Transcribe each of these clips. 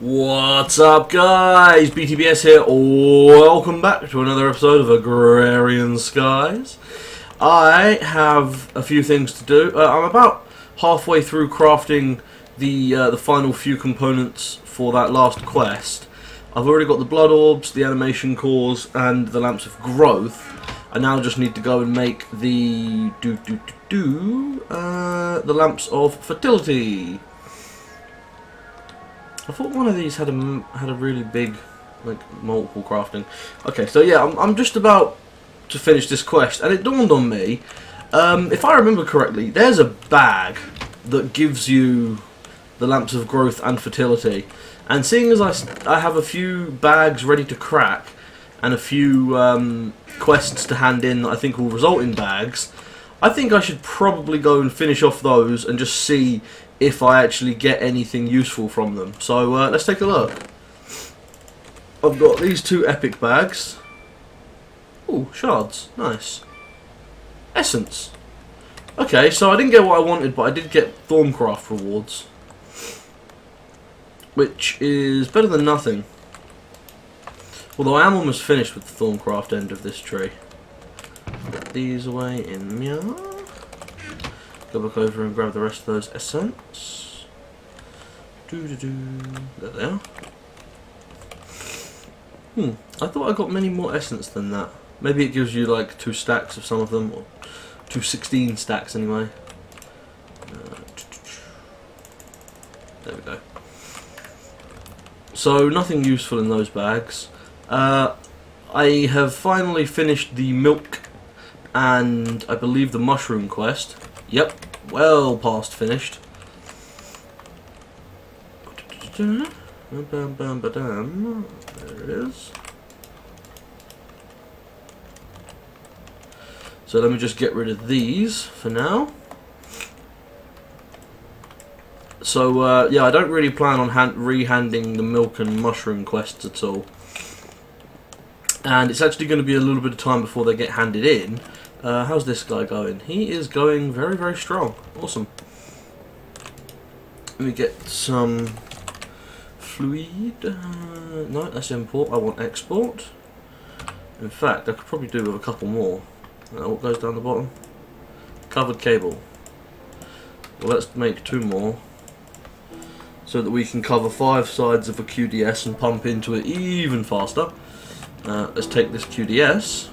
What's up, guys? BTBS here. Welcome back to another episode of Agrarian Skies. I have a few things to do. I'm about halfway through crafting the final few components for that last quest. I've already got the blood orbs, the animation cores, and the lamps of growth. I now just need to go and make the the lamps of fertility. I thought one of these had a really big, like, multiple crafting. Okay, so yeah, I'm just about to finish this quest, and it dawned on me, if I remember correctly, there's a bag that gives you the lamps of growth and fertility. And seeing as I have a few bags ready to crack, and a few quests to hand in that I think will result in bags, I think I should probably go and finish off those and just see if I actually get anything useful from them. So let's take a look. I've got these two epic bags. Ooh, shards. Nice. Essence. Okay, so I didn't get what I wanted, but I did get Thorncraft rewards, which is better than nothing. Although I am almost finished with the Thorncraft end of this tree. Put these away in meow. Go back over and grab the rest of those essence. There they are. I thought I got many more essence than that. Maybe it gives you like 2 stacks of some of them, or 216 stacks anyway. There we go. So nothing useful in those bags. I have finally finished the milk and I believe the mushroom quest. Yep, well past finished. There it is. So let me just get rid of these for now. So yeah, I don't really plan on re-handing the milk and mushroom quests at all. And it's actually going to be a little bit of time before they get handed in. How's this guy going? He is going very, very strong. Awesome. Let me get some fluid. No, that's import. I want export. In fact, I could probably do with a couple more. What goes down the bottom? Covered cable. Well, let's make 2 more, so that we can cover 5 sides of a QDS and pump into it even faster. Let's take this QDS.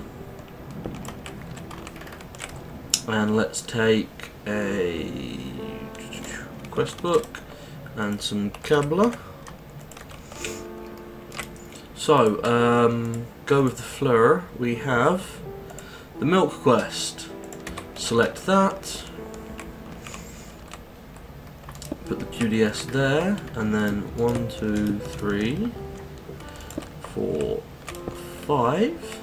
And let's take a quest book and some Kabbalah. So, go with the fleur. We have the milk quest. Select that. Put the QDS there, and then 1, 2, 3, 4, 5.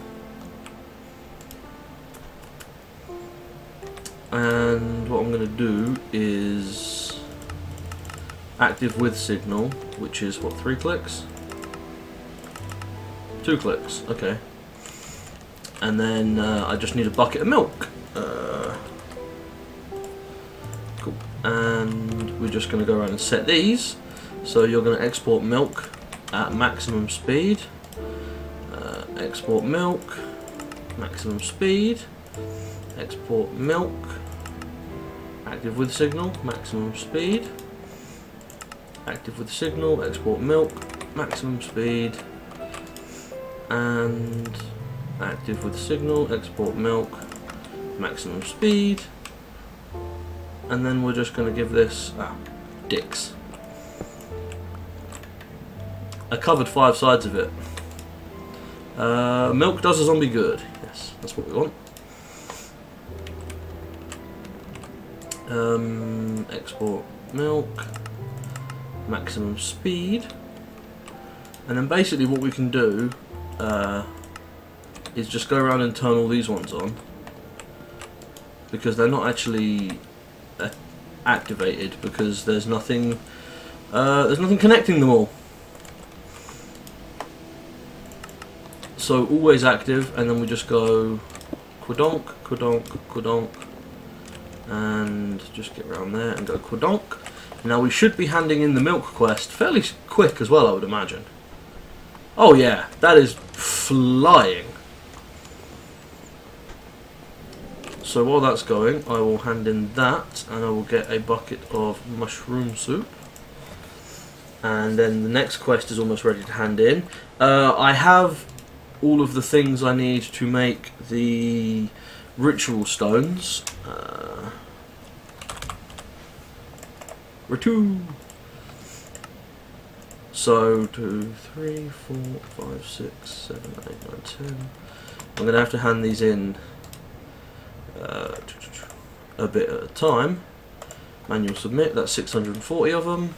And what I'm going to do is active with signal, which is what, 3 clicks? 2 clicks, okay. And then I just need a bucket of milk. Cool. And we're just going to go around and set these. So you're going to export milk at maximum speed. Export milk, maximum speed. Export milk, active with signal, maximum speed. Active with signal, export milk, maximum speed. And active with signal, export milk, maximum speed. And then we're just going to give this dicks. I covered 5 sides of it. Milk does a zombie good. Yes, that's what we want. Export milk, maximum speed, and then basically what we can do is just go around and turn all these ones on, because they're not actually activated, because there's nothing connecting them all. So always active, and then we just go quadonk, quadonk, quadonk, and just get around there and go quadonk. Now we should be handing in the milk quest fairly quick as well, I would imagine. Oh yeah, that is flying. So while that's going, I will hand in that, and I will get a bucket of mushroom soup. And then the next quest is almost ready to hand in. I have all of the things I need to make the ritual stones. So 2, 3, 4, 5, 6, 7, 8, 9, 10. I'm going to have to hand these in a bit at a time. Manual submit, that's 640 of them.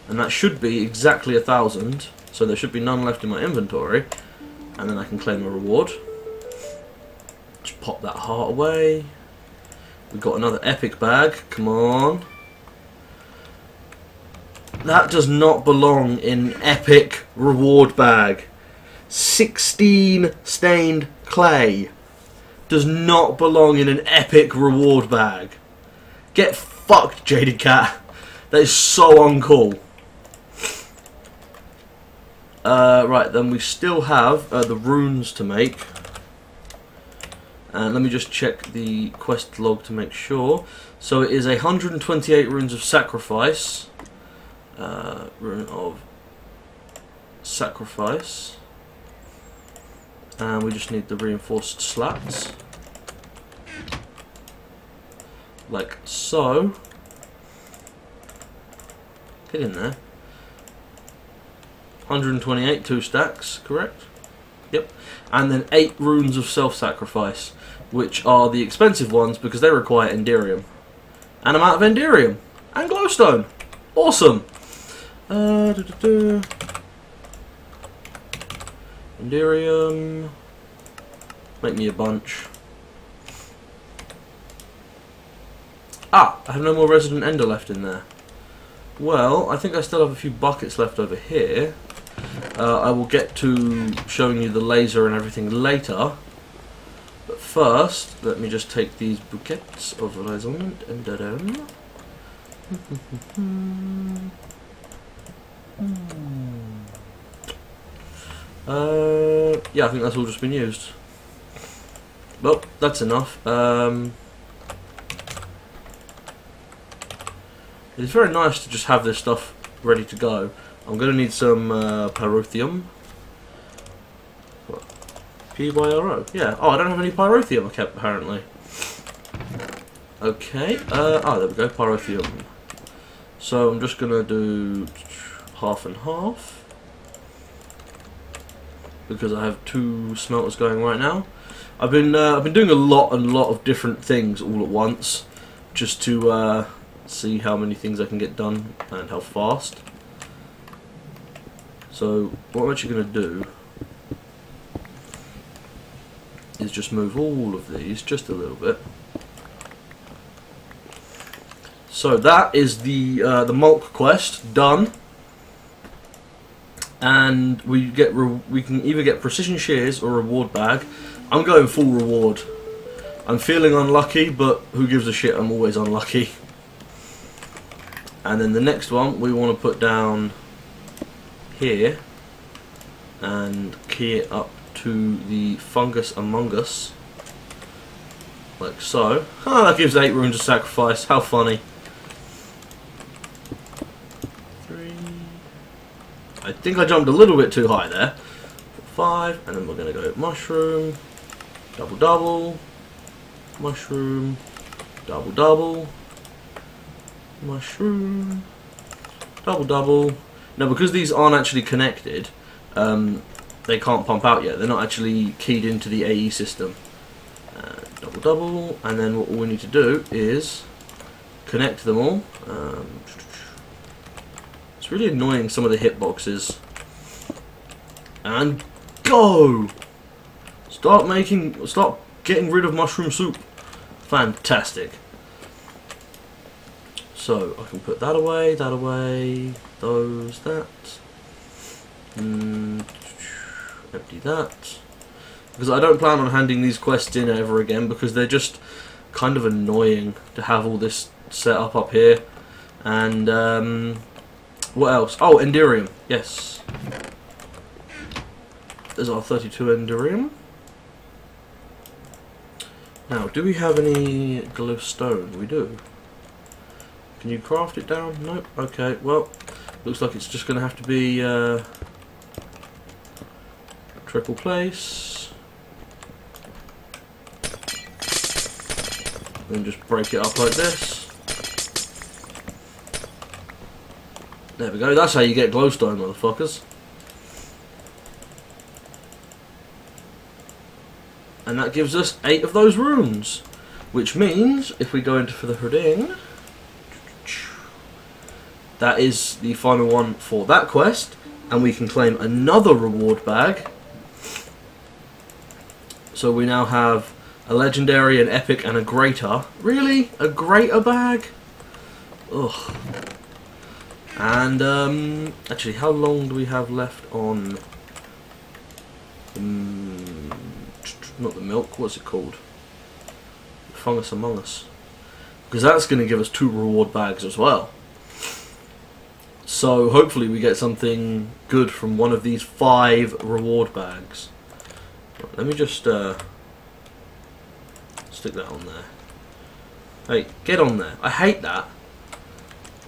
And that should be exactly 1,000, so there should be none left in my inventory. And then I can claim a reward. Just pop that heart away. We've got another epic bag, come on. That does not belong in epic reward bag. 16 stained clay does not belong in an epic reward bag. Get fucked, Jaded Cat. That is so uncool. Right, then we still have the runes to make. And let me just check the quest log to make sure. So it is 128 runes of sacrifice. Rune of sacrifice. And we just need the reinforced slats. Like so. Get in there. 128, 2 stacks, correct? Yep. And then 8 runes of self-sacrifice, which are the expensive ones because they require Enderium. And I'm out of Enderium. And glowstone. Awesome. Enderium. Make me a bunch. Ah, I have no more Resident Ender left in there. Well, I think I still have a few buckets left over here. I will get to showing you the laser and everything later. But first, let me just take these bouquets of Resonant Enderum. Yeah, I think that's all just been used. Well, that's enough. It's very nice to just have this stuff ready to go. I'm going to need some pyrotheum. What? Pyro? Yeah. Oh, I don't have any pyrotheum I kept, apparently. Okay. Oh, there we go. Pyrotheum. So I'm just going to do half and half. Because I have 2 smelters going right now. I've been doing a lot of different things all at once. Just to see how many things I can get done and how fast. So what I'm actually going to do is just move all of these just a little bit. So that is the Mulk quest done, and we can either get precision shears or reward bag. I'm going full reward. I'm feeling unlucky, but who gives a shit? I'm always unlucky. And then the next one we want to put down here and key it up to the fungus among us, like so. Oh, that gives 8 runes of sacrifice. How funny. 3. I think I jumped a little bit too high there. 5, and then we're going to go mushroom, double double, mushroom, double double, mushroom, double double. Now, because these aren't actually connected, they can't pump out yet. They're not actually keyed into the AE system. Double double, and then what we need to do is connect them all. It's really annoying, some of the hitboxes. And go! Start getting rid of mushroom soup. Fantastic. So I can put that away, those, that. Empty that. Because I don't plan on handing these quests in ever again, because they're just kind of annoying to have all this set up here. And what else? Oh, Enderium. Yes. There's our 32 Enderium. Now, do we have any glowstone? We do. Can you craft it down? Nope. Okay, well, looks like it's just going to have to be triple place. Then just break it up like this. There we go, that's how you get glowstone, motherfuckers. And that gives us 8 of those runes. Which means, if we go into for the Herding, that is the final one for that quest. And we can claim another reward bag. So we now have a legendary, an epic, and a greater. Really? A greater bag? Ugh. And, actually, how long do we have left on... not the milk, what's it called? Fungus Among Us. Because that's going to give us 2 reward bags as well. So, hopefully we get something good from one of these 5 reward bags. Let me just, stick that on there. Hey, get on there. I hate that.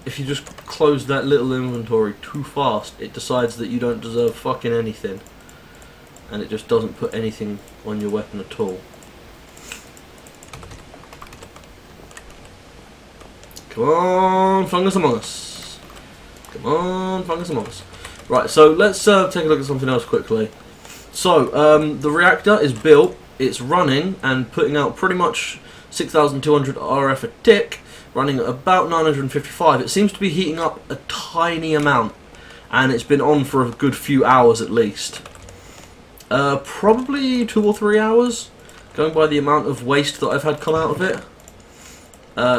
If you just close that little inventory too fast, it decides that you don't deserve fucking anything. And it just doesn't put anything on your weapon at all. Come on, Fungus Among Us. Come on, Fungus Among Us. Right, so let's take a look at something else quickly. So, the reactor is built, it's running, and putting out pretty much 6,200 RF a tick. Running at about 955. It seems to be heating up a tiny amount, and it's been on for a good few hours at least. Probably 2 or 3 hours, going by the amount of waste that I've had come out of it.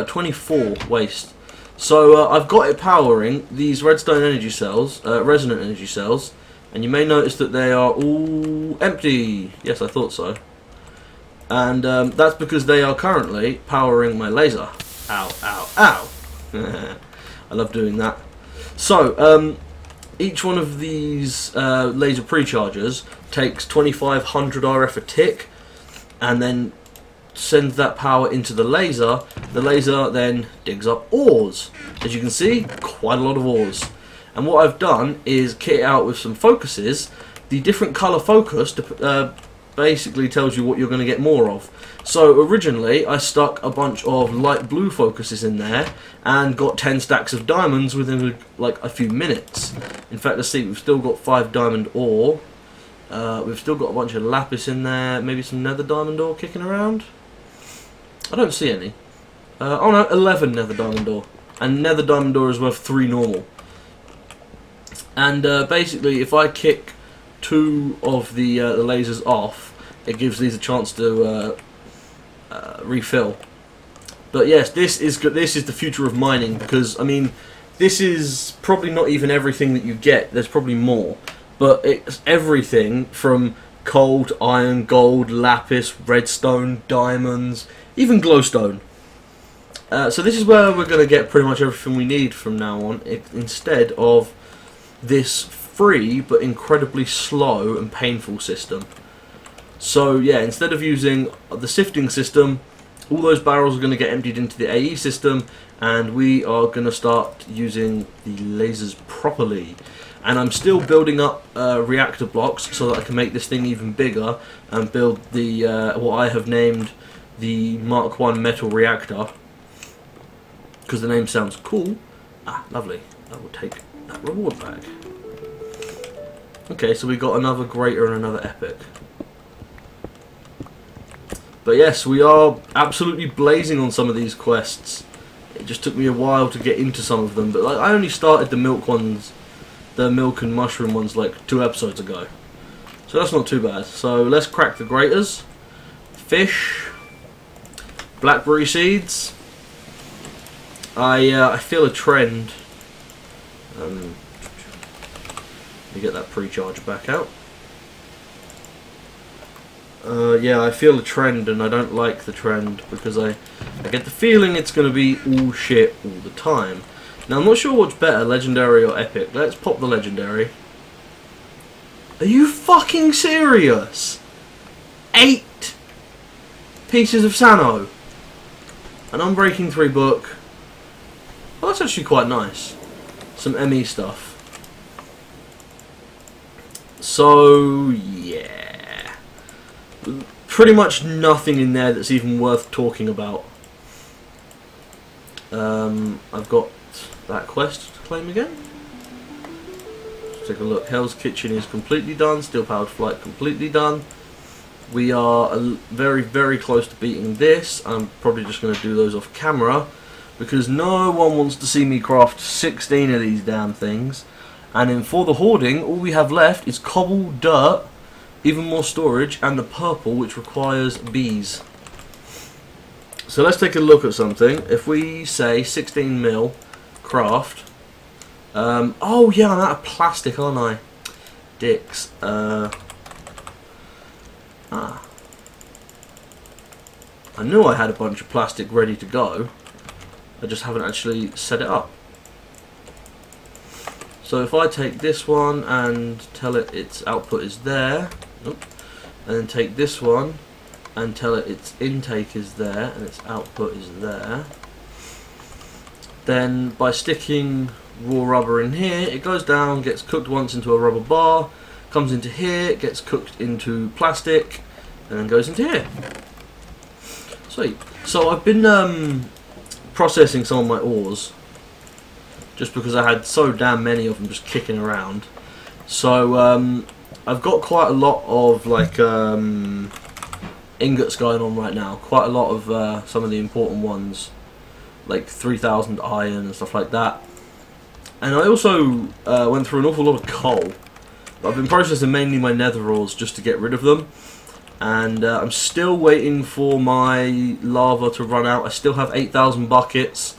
24 waste. So I've got it powering these redstone energy cells, resonant energy cells, and you may notice that they are all empty. Yes, I thought so. And that's because they are currently powering my laser. Ow, ow, ow. I love doing that. So, each one of these laser prechargers takes 2,500 RF a tick, and then sends that power into the laser. The laser then digs up ores. As you can see, quite a lot of ores. And what I've done is kit it out with some focuses. The different colour focus basically tells you what you're going to get more of. So originally I stuck a bunch of light blue focuses in there and got 10 stacks of diamonds within like a few minutes. In fact, let's see, we've still got 5 diamond ore. We've still got a bunch of lapis in there, maybe some nether diamond ore kicking around. I don't see any. Oh no, 11 nether diamond ore. And nether diamond ore is worth 3 normal. And basically if I kick 2 of the lasers off, it gives these a chance to refill. But yes, this is good. This is the future of mining, because I mean, this is probably not even everything that you get. There's probably more, but it's everything from coal to iron, gold, lapis, redstone, diamonds, even glowstone. So this is where we're going to get pretty much everything we need from now on, instead of this free but incredibly slow and painful system. So yeah, instead of using the sifting system, all those barrels are going to get emptied into the AE system, and we are going to start using the lasers properly. And I'm still building up reactor blocks so that I can make this thing even bigger and build the what I have named the Mark 1 metal reactor, because the name sounds cool. Ah, lovely. I will take that reward bag. Okay, so we got another greater and another epic. But yes, we are absolutely blazing on some of these quests. It just took me a while to get into some of them, but like, I only started the milk ones, the milk and mushroom ones, like 2 episodes ago. So that's not too bad. So let's crack the graters. Fish. Blackberry seeds. I feel a trend. Let me get that pre-charger back out. Yeah, I feel a trend and I don't like the trend because I get the feeling it's going to be all shit all the time. Now I'm not sure what's better, legendary or epic. Let's pop the legendary. Are you fucking serious? 8 pieces of Sano. An Unbreaking 3 book. Well, that's actually quite nice. Some ME stuff. So, yeah. Pretty much nothing in there that's even worth talking about. I've got that quest to claim again. Let's take a look. Hell's Kitchen is completely done. Steel Powered Flight completely done. We are very, very close to beating this. I'm probably just going to do those off camera because no one wants to see me craft 16 of these damn things. And then for the hoarding, all we have left is cobble, dirt, even more storage, and the purple, which requires bees. So let's take a look at something. If we say 16 mil craft. Oh yeah, I'm out of plastic, aren't I? Dicks. I knew I had a bunch of plastic ready to go. I just haven't actually set it up. So if I take this one and tell it its output is there, and then take this one and tell it its intake is there and its output is there, then by sticking raw rubber in here, it goes down, gets cooked once into a rubber bar, comes into here, gets cooked into plastic, and then goes into here. Sweet. So I've been processing some of my ores, just because I had so damn many of them just kicking around. So I've got quite a lot of like ingots going on right now. Quite a lot of some of the important ones, like 3,000 iron and stuff like that. And I also went through an awful lot of coal. But I've been processing mainly my nether ores just to get rid of them. And I'm still waiting for my lava to run out. I still have 8,000 buckets.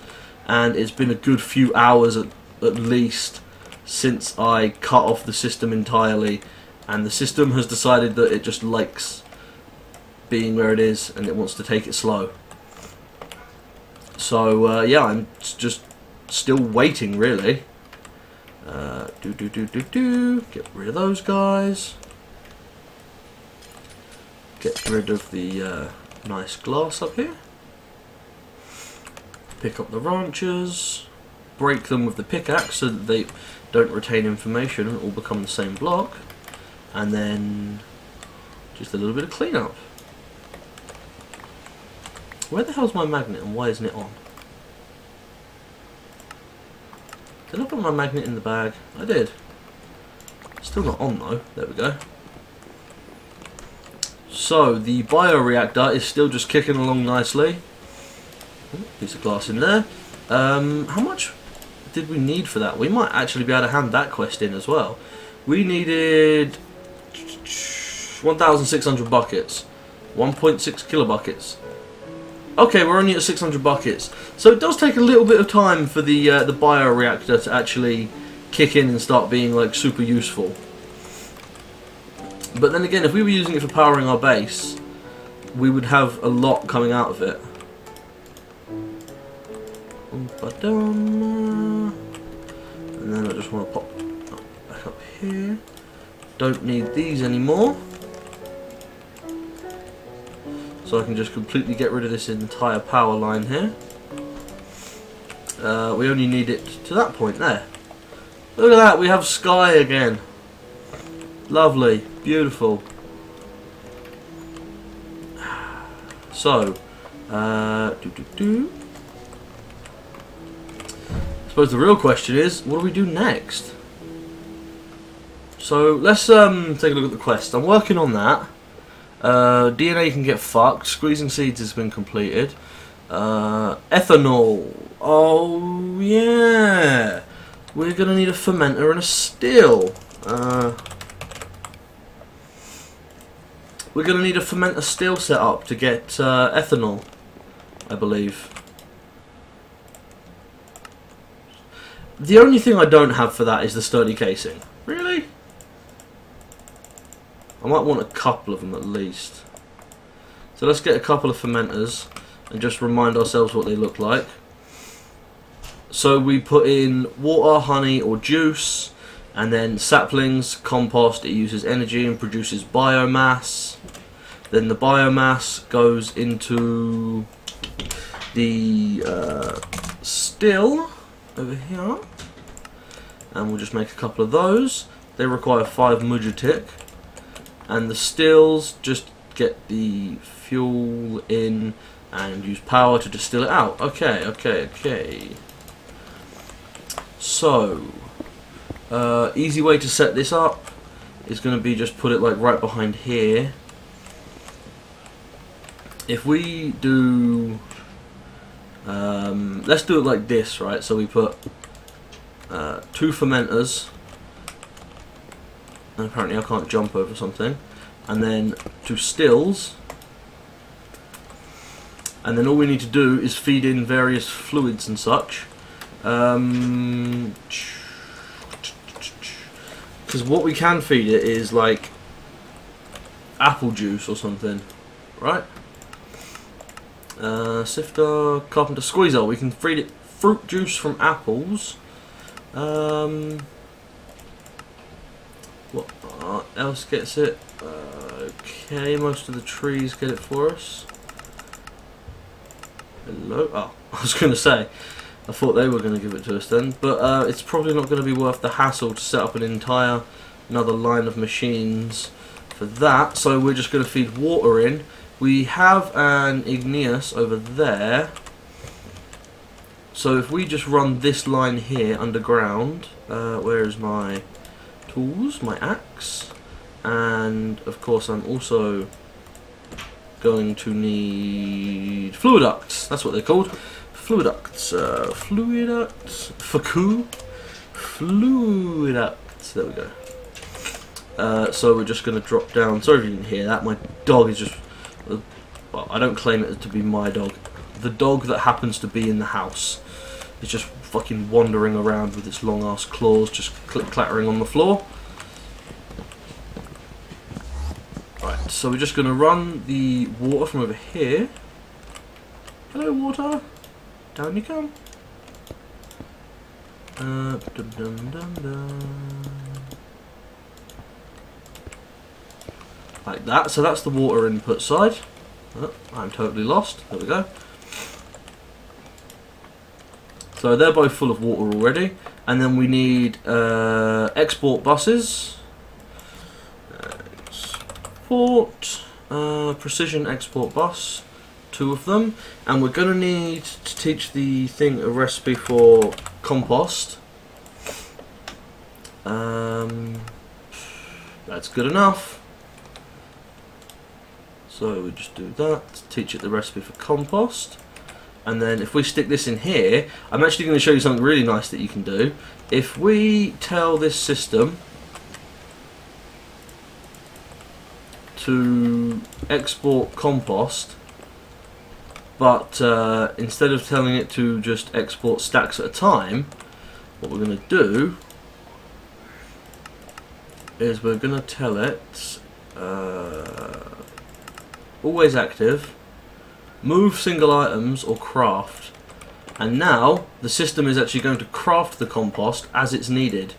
And it's been a good few hours at least since I cut off the system entirely. And the system has decided that it just likes being where it is and it wants to take it slow. So yeah, I'm just still waiting really. Get rid of those guys. Get rid of the nice glass up here. Pick up the ranchers. Break them with the pickaxe so that they don't retain information and all become the same block. And then just a little bit of cleanup. Where the hell's my magnet and why isn't it on? Did I put my magnet in the bag? I did. Still not on though. There we go. So the bioreactor is still just kicking along nicely. Piece of glass in there. How much did we need for that? We might actually be able to hand that quest in as well. We needed 1,600 buckets. 1.6 kilobuckets. Okay, we're only at 600 buckets. So it does take a little bit of time for the bioreactor to actually kick in and start being like super useful. But then again, if we were using it for powering our base, we would have a lot coming out of it. And then I just want to pop back up here. Don't need these anymore. So I can just completely get rid of this entire power line here. We only need it to that point there. Look at that, we have sky again. Lovely, beautiful. So, I suppose the real question is, what do we do next? So let's take a look at the quest. I'm working on that. DNA can get fucked. Squeezing seeds has been completed. Ethanol. Oh yeah. We're gonna need a fermenter and a still. We're gonna need a fermenter still set up to get ethanol, I believe. The only thing I don't have for that is the sturdy casing. Really? I might want a couple of them at least. So let's get a couple of fermenters and just remind ourselves what they look like. So we put in water, honey or juice, and then saplings, compost. It uses energy and produces biomass. Then the biomass goes into the still over here, and we'll just make a couple of those. They require 5 mujatik, and the stills just get the fuel in and use power to distill it out. Okay. So, easy way to set this up is going to be just put it like right behind here. If we do, let's do it like this, right? So we put 2 fermenters, and apparently I can't jump over something, and then 2 stills, and then all we need to do is feed in various fluids and such. Because what we can feed it is like apple juice or something, right? Sifter, carpenter, squeezer. We can feed it fruit juice from apples. What else gets it? Okay, most of the trees get it for us. Hello? Oh, I was going to say, I thought they were going to give it to us then, but it's probably not going to be worth the hassle to set up another line of machines for that, so we're just going to feed water in. We have an igneous over there, so if we just run this line here underground, where is my tools, my axe, and of course I'm also going to need fluid ducts. That's what they're called, fluid ducts. Fluid ducts, fluid ducts. There we go. So we're just going to drop down. Sorry if you didn't hear that. My dog is just. Well, I don't claim it to be my dog. The dog that happens to be in the house is just fucking wandering around with its long ass claws, just clattering on the floor. Right, so we're just going to run the water from over here. Hello, water. Down you come. Like that. So that's the water input side. Oh, I'm totally lost. There we go. So they're both full of water already. And then we need export buses. Export. Precision export bus. 2 of them. And we're going to need to teach the thing a recipe for compost. That's good enough. So we just do that, teach it the recipe for compost, and then if we stick this in here, I'm actually going to show you something really nice that you can do. If we tell this system to export compost, but instead of telling it to just export stacks at a time, what we're going to do is we're going to tell it always active, move single items or craft, and now the system is actually going to craft the compost as it's needed.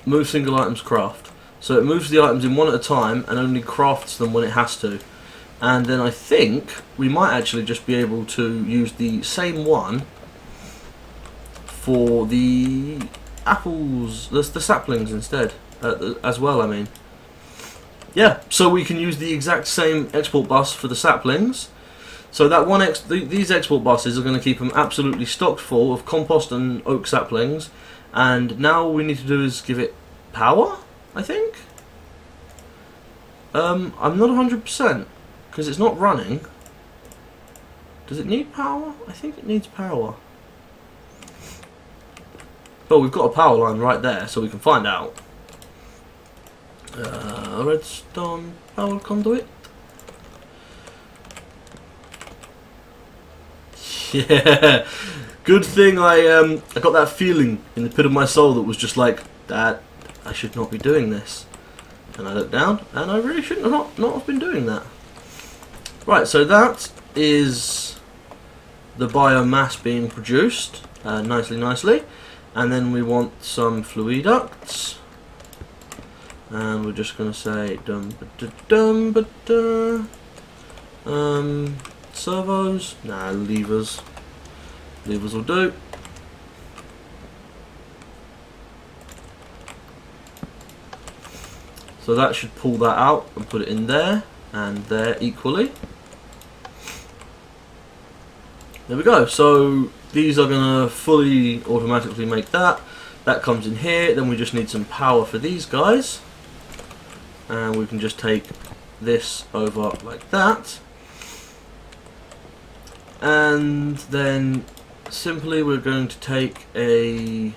Move single items, craft. So it moves the items in one at a time and only crafts them when it has to. And then I think we might actually just be able to use the same one for the apples, the saplings instead, as well, I mean. Yeah, so we can use the exact same export bus for the saplings. So that these export buses are going to keep them absolutely stocked full of compost and oak saplings. And now all we need to do is give it power, I think. I'm not 100% because it's not running. Does it need power? I think it needs power. Well, we've got a power line right there, so we can find out. Redstone power conduit. Yeah, good thing I got that feeling in the pit of my soul that was just like, that I should not be doing this. And I look down, and I really shouldn't have not have been doing that. Right, so that is the biomass being produced nicely. And then we want some fluiducts. And we're just going to say servos. Nah, levers. Levers will do. So that should pull that out and put it in there and there equally. There we go. So these are going to fully automatically make that. That comes in here. Then we just need some power for these guys. And we can just take this over like that. And then simply we're going to take a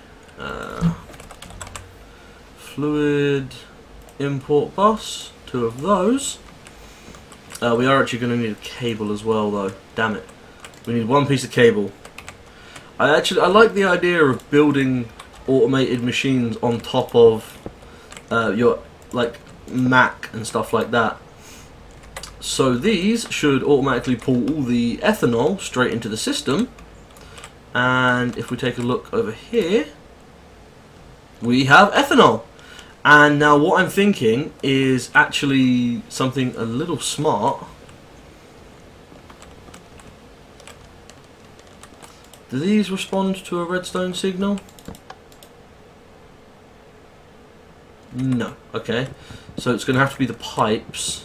fluid import bus, 2 of those. We are actually going to need a cable as well though, damn it. We need 1 piece of cable. I like the idea of building automated machines on top of your like Mac and stuff like that. So these should automatically pull all the ethanol straight into the system. And if we take a look over here, we have ethanol. And now what I'm thinking is actually something a little smart. Do these respond to a redstone signal? No. Okay. So it's going to have to be the pipes.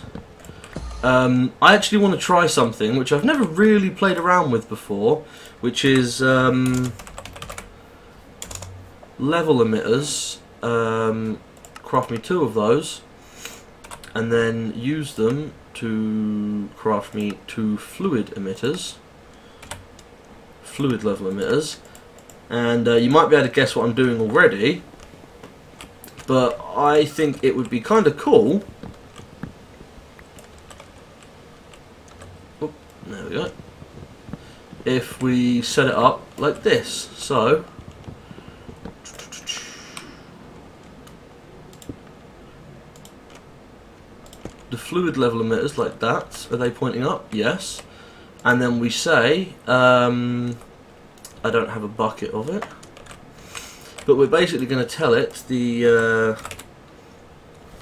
I actually want to try something which I've never really played around with before, which is level emitters. Craft me 2 of those, and then use them to craft me 2 fluid emitters, fluid level emitters. And you might be able to guess what I'm doing already, but I think it would be kind of cool. Oh, there we go. If we set it up like this, so the fluid level emitters like that, are they pointing up? Yes. And then we say, I don't have a bucket of it, but we're basically going to tell it the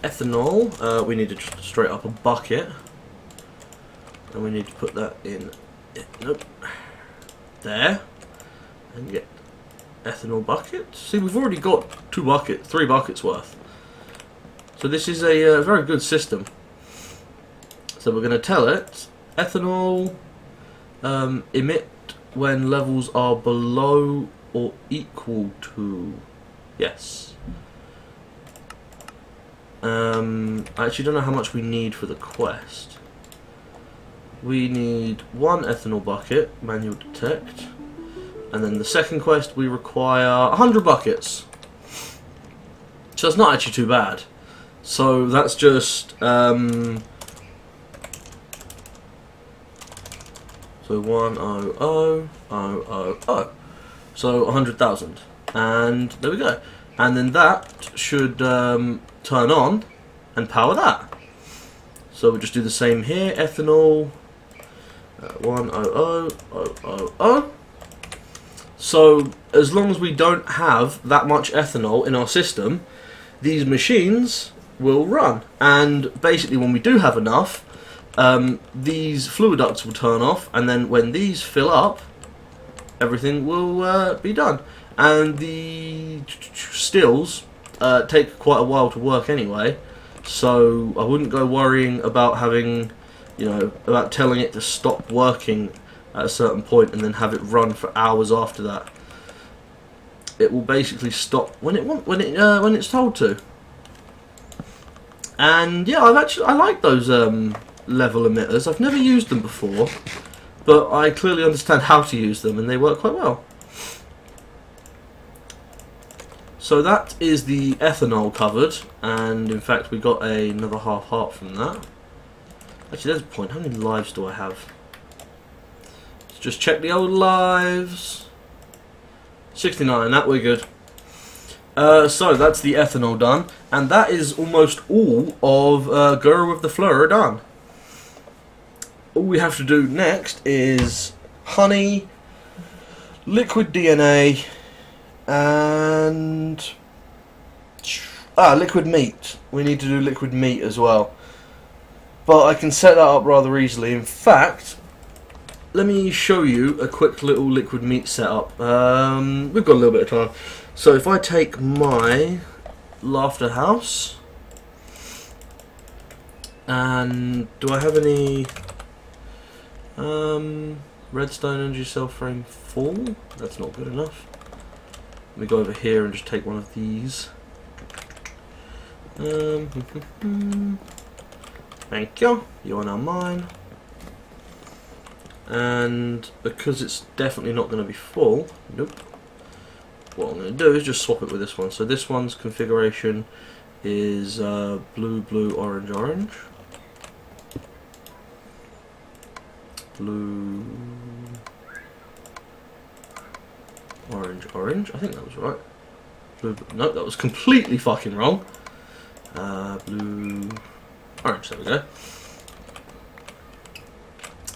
ethanol, we need to just straight up a bucket, and we need to put that in, nope, there, and get ethanol bucket. See, we've already got 3 buckets worth. So this is a very good system. So we're going to tell it, ethanol, emit when levels are below or equal to, yes. I actually don't know how much we need for the quest. We need 1 ethanol bucket, manual detect, and then the second quest we require 100 buckets. So it's not actually too bad. So that's just so 100,000. So 100,000. And there we go. And then that should turn on and power that. So we'll just do the same here. Ethanol 100,000. So as long as we don't have that much ethanol in our system, these machines will run. And basically when we do have enough, these fluid ducts will turn off, and then when these fill up, everything will be done. And the stills take quite a while to work anyway, so I wouldn't go worrying about having, about telling it to stop working at a certain point and then have it run for hours after that. It will basically stop when it's told to. And yeah, I like those level emitters. I've never used them before, but I clearly understand how to use them, and they work quite well. So that is the ethanol covered, and in fact we got another half heart from that. Actually, there's a point. How many lives do I have? Let's just check the old lives. 69. That we're good. So that's the ethanol done, and that is almost all of Go with the Fleur done. All we have to do next is honey, liquid DNA, and liquid meat. We need to do liquid meat as well, but I can set that up rather easily. In fact, let me show you a quick little liquid meat setup. We've got a little bit of time. So if I take my laughter house, and do I have any redstone energy cell frame full? That's not good enough. Let me go over here and just take one of these. Thank you. You are now mine. And because it's definitely not going to be full, nope. What I'm going to do is just swap it with this one. So this one's configuration is blue, blue, orange, orange. Blue, orange, orange. I think that was right. Blue, no, that was completely fucking wrong. Blue, orange. There we go.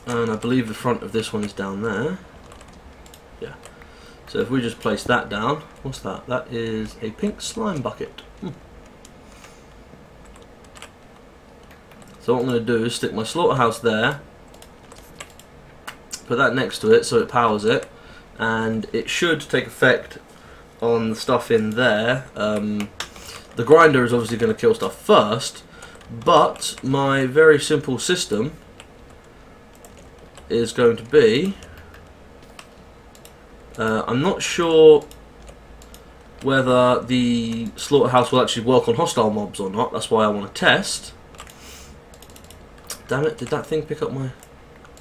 And I believe the front of this one is down there. Yeah. So if we just place that down, what's that? That is a pink slime bucket. So what I'm going to do is stick my slaughterhouse there, put that next to it so it powers it, and it should take effect on the stuff in there. The grinder is obviously going to kill stuff first, but my very simple system is going to be, I'm not sure whether the slaughterhouse will actually work on hostile mobs or not. That's why I want to test. Damn it, did that thing pick up my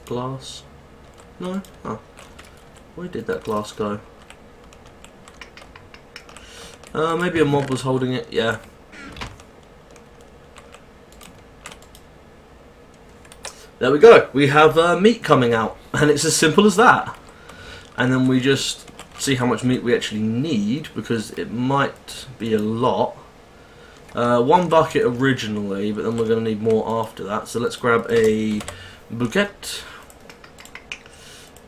glass? No? Oh. Where did that glass go? Maybe a mob was holding it, yeah. There we go, we have meat coming out, and it's as simple as that. And then we just see how much meat we actually need, because it might be a lot. 1 bucket originally, but then we're going to need more after that. So let's grab a bouquet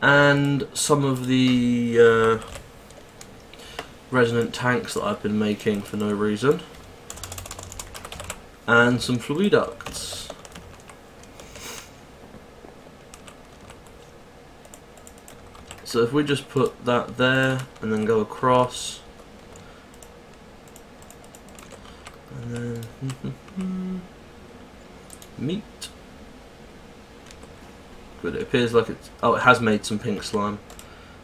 and some of the resonant tanks that I've been making for no reason, and some fluiducts. So if we just put that there and then go across, and then meat. Good, it appears like it's, oh, it has made some pink slime.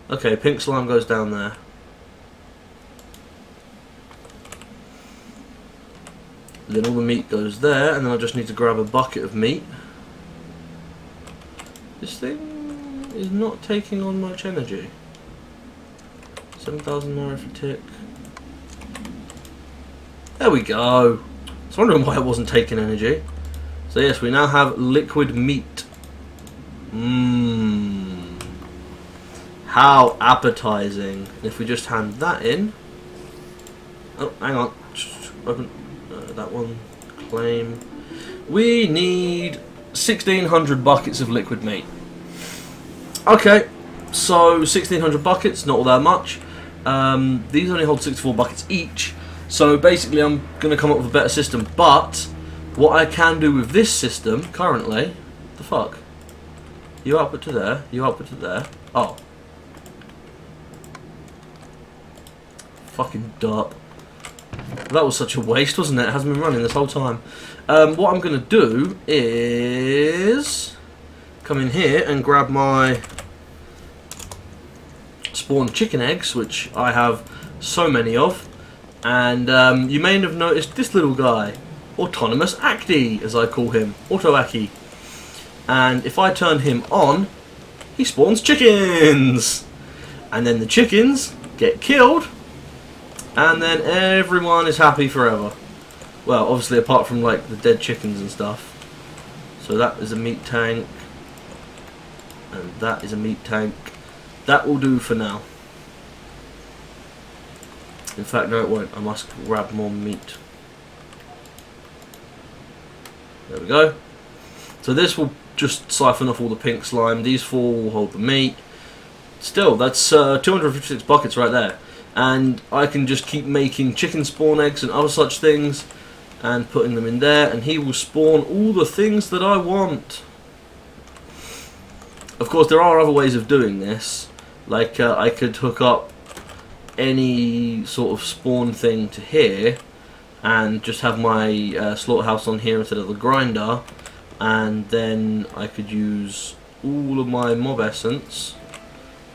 Okay, pink slime goes down there. Then all the meat goes there, and then I just need to grab a bucket of meat. This thing is not taking on much energy. 7,000 naira for tick. There we go. I was wondering why it wasn't taking energy. So yes, we now have liquid meat. Mmm. How appetizing. And if we just hand that in. Oh, hang on. Open that one. Claim. We need 1,600 buckets of liquid meat. Okay, so 1,600 buckets, not all that much. These only hold 64 buckets each. So basically I'm going to come up with a better system, but what I can do with this system currently, the fuck? You output to there, you output to there. Oh. Fucking derp. That was such a waste, wasn't it? It hasn't been running this whole time. What I'm going to do is come in here and grab my spawned chicken eggs, which I have so many of. And you may have noticed this little guy, Autonomous Acti, as I call him, Auto Aki. And if I turn him on, he spawns chickens! And then the chickens get killed, and then everyone is happy forever. Well, obviously apart from like the dead chickens and stuff. So that is a meat tank, and that is a meat tank. That will do for now. In fact, no it won't. I must grab more meat. There we go. So this will just siphon off all the pink slime. These four will hold the meat. Still, that's 256 buckets right there. And I can just keep making chicken spawn eggs and other such things and putting them in there, and he will spawn all the things that I want. Of course, there are other ways of doing this. Like, I could hook up any sort of spawn thing to here and just have my slaughterhouse on here instead of the grinder, and then I could use all of my mob essence,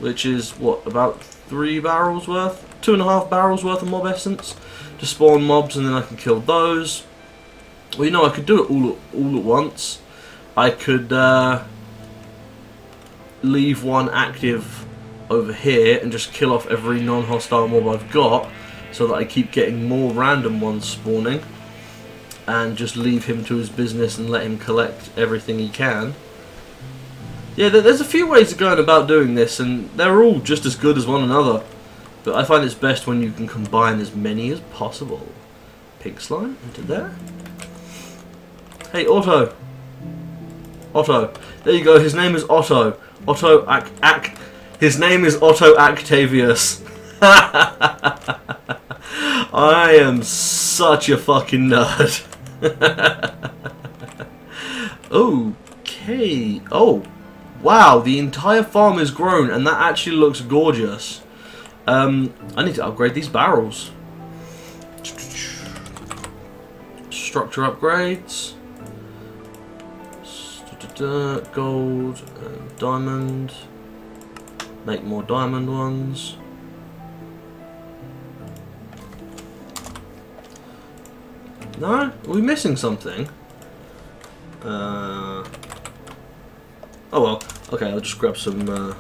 which is what, about 3 barrels worth, 2.5 barrels worth of mob essence to spawn mobs, and then I can kill those. Well, you know, I could do it all at once. I could leave one active over here and just kill off every non-hostile mob I've got, so that I keep getting more random ones spawning, and just leave him to his business and let him collect everything he can. Yeah, there's a few ways of going about doing this, and they're all just as good as one another. But I find it's best when you can combine as many as possible. Pink slime into there. Hey, Otto. Otto. There you go. His name is Otto. His name is Otto Octavius. I am such a fucking nerd. Okay. Oh. Wow, the entire farm is grown, and that actually looks gorgeous. I need to upgrade these barrels. Structure upgrades. Gold and diamond. Make more diamond ones. No? Are we missing something? Oh well. Okay, I'll just grab some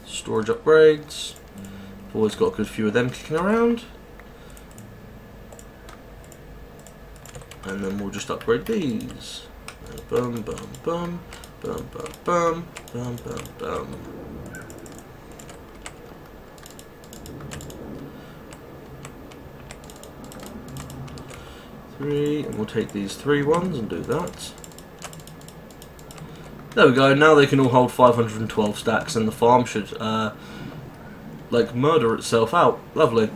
storage upgrades. Always got a good few of them kicking around. And then we'll just upgrade these. Bum bum bum bum bum bum bum bum bum. Three, and we'll take these 3 ones and do that. There we go, now they can all hold 512 stacks, and the farm should like murder itself out. Lovely.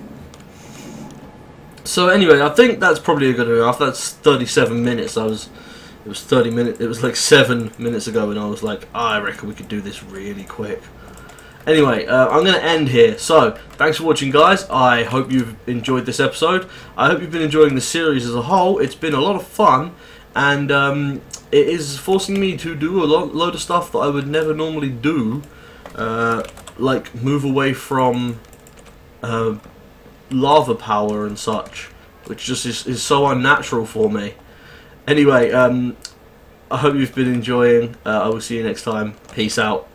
So anyway, I think that's probably good enough. That's 37 minutes. It was 30 minutes. It was like 7 minutes ago, and I was like, I reckon we could do this really quick. Anyway, I'm going to end here. So, thanks for watching, guys. I hope you've enjoyed this episode. I hope you've been enjoying the series as a whole. It's been a lot of fun, and it is forcing me to do a load of stuff that I would never normally do, like move away from lava power and such, which just is so unnatural for me. Anyway, I hope you've been enjoying. I will see you next time. Peace out.